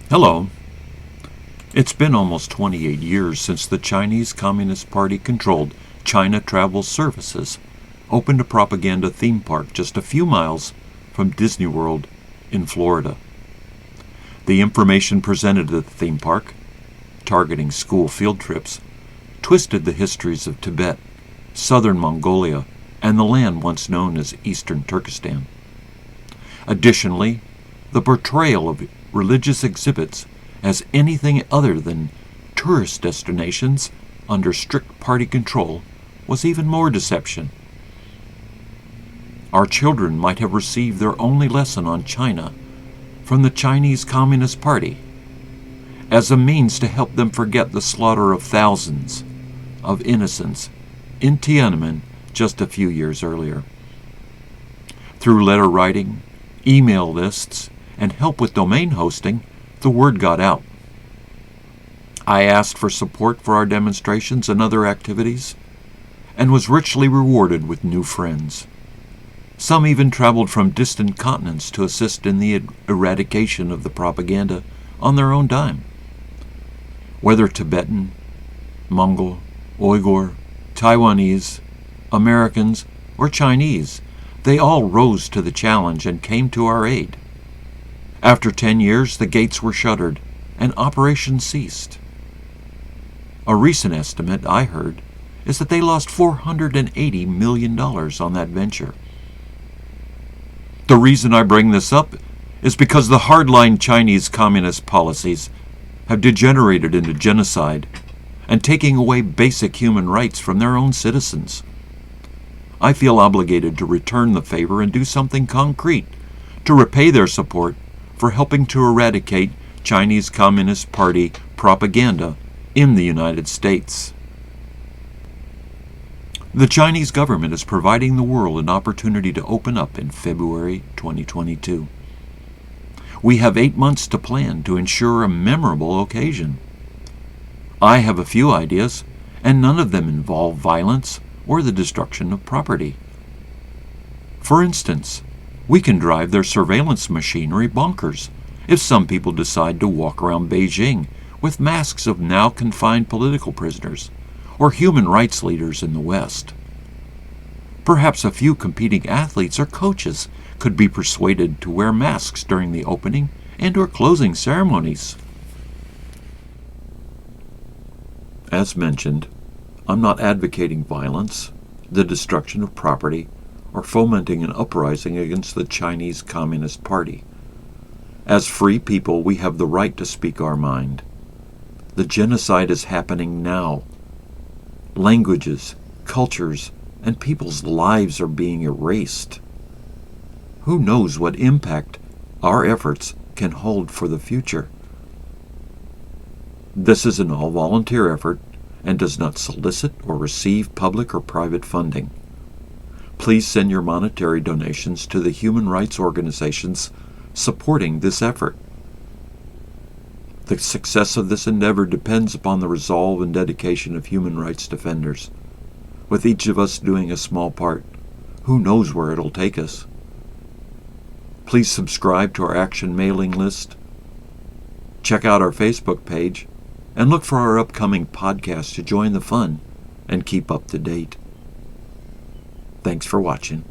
Hello. It's been almost 28 years since the Chinese Communist Party-controlled China Travel Services opened a propaganda theme park just a few miles from Disney World in Florida. The information presented at the theme park, targeting school field trips, twisted the histories of Tibet, southern Mongolia, and the land once known as Eastern Turkestan. Additionally, the portrayal of religious exhibits as anything other than tourist destinations under strict party control was even more deception. Our children might have received their only lesson on China from the Chinese Communist Party as a means to help them forget the slaughter of thousands of innocents in Tiananmen just a few years earlier. Through letter writing, email lists, and help with domain hosting, the word got out. I asked for support for our demonstrations and other activities, and was richly rewarded with new friends. Some even traveled from distant continents to assist in the eradication of the propaganda on their own dime. Whether Tibetan, Mongol, Uyghur, Taiwanese, Americans, or Chinese, they all rose to the challenge and came to our aid. After 10 years, the gates were shuttered and operations ceased. A recent estimate I heard is that they lost $480 million on that venture. The reason I bring this up is because the hardline Chinese communist policies have degenerated into genocide and taking away basic human rights from their own citizens. I feel obligated to return the favor and do something concrete to repay their support for helping to eradicate Chinese Communist Party propaganda in the United States. The Chinese government is providing the world an opportunity to open up in February 2022. We have 8 months to plan to ensure a memorable occasion. I have a few ideas, and none of them involve violence or the destruction of property. For instance, we can drive their surveillance machinery bonkers if some people decide to walk around Beijing with masks of now confined political prisoners or human rights leaders in the West. Perhaps a few competing athletes or coaches could be persuaded to wear masks during the opening and or closing ceremonies. As mentioned, I'm not advocating violence, the destruction of property, or fomenting an uprising against the Chinese Communist Party. As free people, we have the right to speak our mind. The genocide is happening now. Languages, cultures, and people's lives are being erased. Who knows what impact our efforts can hold for the future? This is an all-volunteer effort and does not solicit or receive public or private funding. Please send your monetary donations to the human rights organizations supporting this effort. The success of this endeavor depends upon the resolve and dedication of human rights defenders. With each of us doing a small part, who knows where it'll take us? Please subscribe to our action mailing list, check out our Facebook page, and look for our upcoming podcast to join the fun and keep up to date. Thanks for watching.